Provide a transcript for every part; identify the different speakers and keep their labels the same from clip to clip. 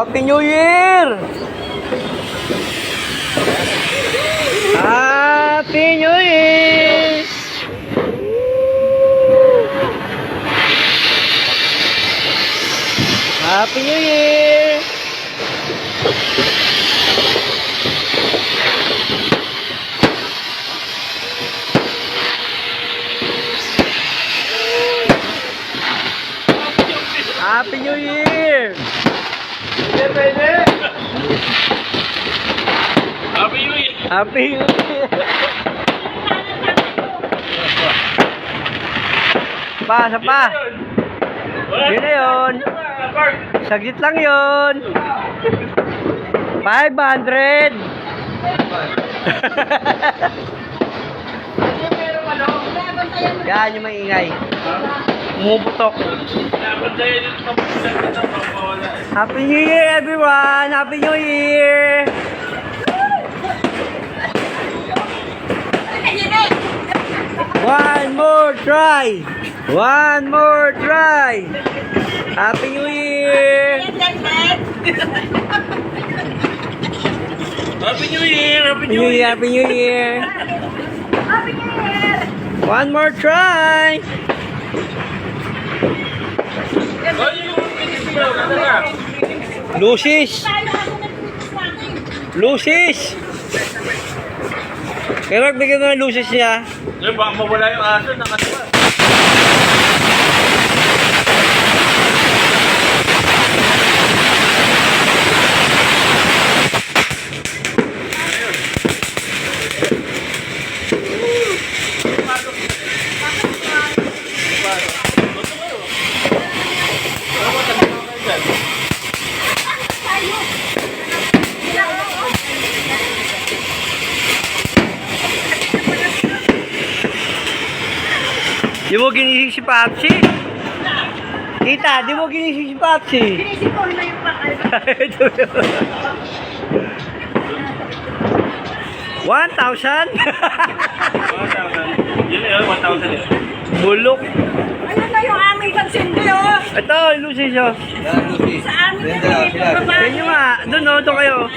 Speaker 1: Happy New Year! Happy New Year! Happy New Year! Happy New Year!
Speaker 2: Happy New Year!
Speaker 1: Happy New Year! Pa, sa pa! Yun na yun! Saglit lang yun! 500! Yan yung maingay. Umubutok. Happy New Year, everyone! Happy New Year! One more try! One more try! Happy New Year!
Speaker 2: Happy New Year! Happy
Speaker 1: New Year! Happy New Year!
Speaker 3: Happy New Year!
Speaker 1: One more try! Lucis! Lucis! Pero bigyan mo ng lucis niya.
Speaker 2: Baka mawala yung aso na kasuwa.
Speaker 1: Di mo ginising si Papsi? Tita, di mo ginising si Papsi?
Speaker 3: Sinisip ko na yung pakal.
Speaker 1: 1,000?
Speaker 2: Yun yun, 1,000 yun.
Speaker 1: Bulok.
Speaker 3: Ayun na yung aming kansindi, oh.
Speaker 1: Ito, Lucis, oh.
Speaker 3: Sa amin na
Speaker 1: Yan nyo nga. Doon, oh. Doon kayo.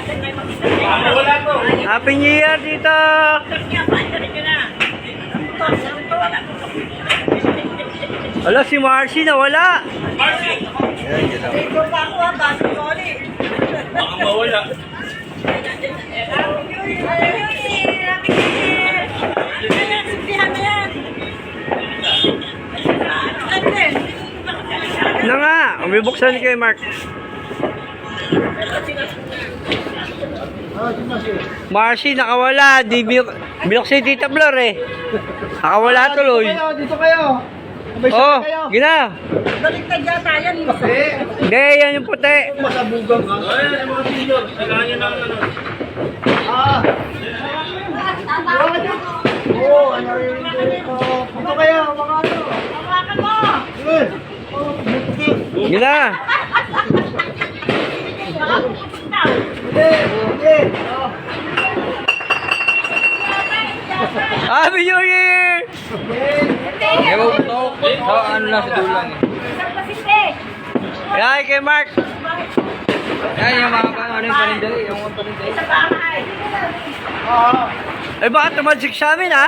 Speaker 2: Wala to.
Speaker 1: Happy New Year, dito. Wala, si Marcy nawala.
Speaker 2: Marcy!
Speaker 3: Dito pa ako, ha. Baso ko ulit.
Speaker 2: Baka mawala.
Speaker 3: Happy New Year! Happy New Year! Sindihan na yan. Ano din?
Speaker 1: Na nga. Umibuksan kay Mark. Marcy, nakawala. Di bilok si Tita Flor, eh. Nakawala tuloy.
Speaker 4: Dito kayo.
Speaker 1: Oh, gina.
Speaker 3: Baliktad yata yan.
Speaker 1: Hindi, yan yung puti.
Speaker 4: Masabugang ha.
Speaker 2: Ay, yung mga senior. Kailangan nyo ng ano.
Speaker 4: Ah. Oo, ano yun? Dito kayo, mga ano.
Speaker 3: Hawakan mo!
Speaker 4: Eh.
Speaker 1: Gina. Happy New Year! Ewan ko to. Ano na sa dulang eh.
Speaker 3: Isang pasinte!
Speaker 1: Yan kay Mark. Yan yung mga ano yung panindali. Yung mga panindali.
Speaker 3: Sa bahay!
Speaker 1: Eh baka tumansik sa amin ha?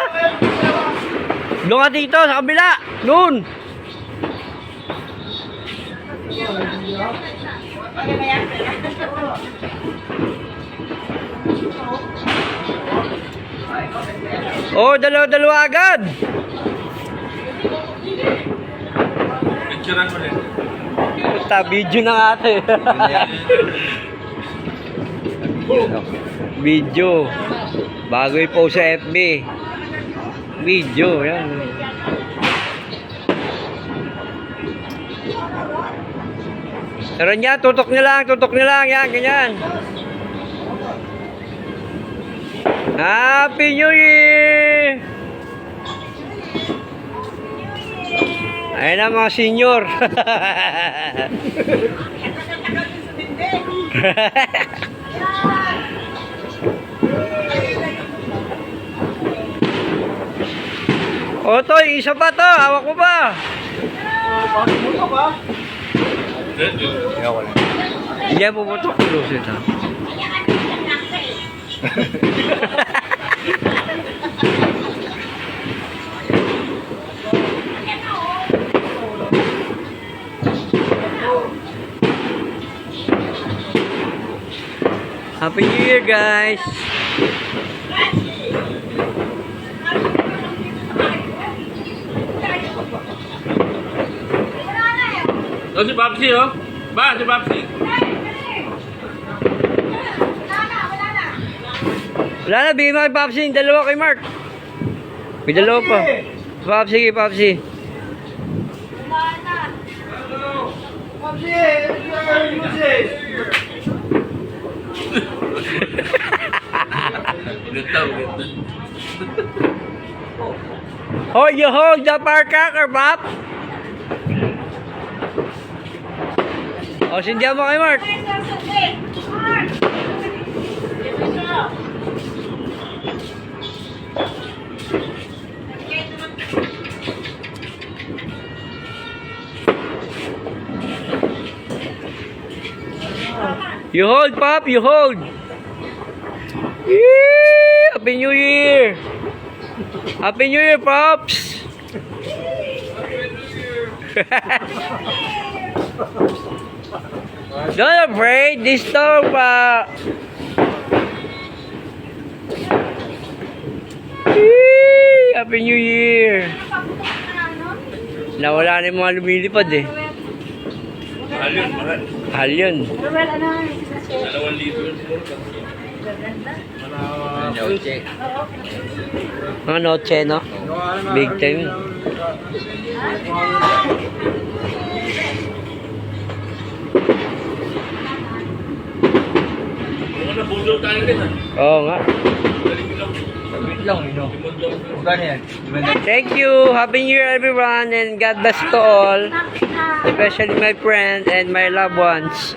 Speaker 1: Doon ka dito sa kabila. Noon. Oh, dalawa-dalawa agad.
Speaker 2: Picturean mo rin.
Speaker 1: Basta video na nga ito eh. Video. Bago i-post sa FB. Video. Yan. Pero niya, tutok niya lang. Tutok niya lang. Yan, ganyan. Happy New Year! Ayan na mga senior. O, Toy, isa pa to. Hawak mo ba?
Speaker 4: Bakit mo ka ba?
Speaker 2: Good, good.
Speaker 1: Ayaw ko lang. Hindi yan puputok yung lusit ha. Happy New Year, guys!
Speaker 2: O si Papsi, oh. Ba, si Papsi.
Speaker 1: Wala na, bigyan mo kay Popsi yung dalawa kay Mark. May dalawa pa. Popsi, kay Popsi.
Speaker 4: Popsi, Popsi.
Speaker 2: Ulit na, ulit na.
Speaker 1: Hold you hold the firecracker, Pop! O, sindihan mo kay Mark. You hold, Pop, you hold. Yee! Happy New Year! Happy New Year, Pops! Don't afraid, this storm pa. Yee! Happy New Year! Nawala na yung mga lumilipad eh.
Speaker 2: Mahal yun, mahal.
Speaker 1: Mahal yun.
Speaker 2: 2 libo yun siguro.
Speaker 1: Mga noche, no? Big time.
Speaker 2: Mga nabudol tayo rin, ha?
Speaker 1: Oo nga. Thank you. Happy New Year, everyone. And God bless to all. Especially my friends and my loved ones.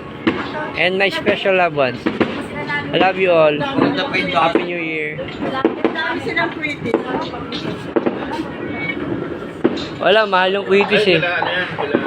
Speaker 1: And my special loved ones. I love you all. Happy New Year.
Speaker 3: Dami silang pretty.
Speaker 1: Wala, mahal yung quitis eh.
Speaker 2: Wala, ano yan, wala.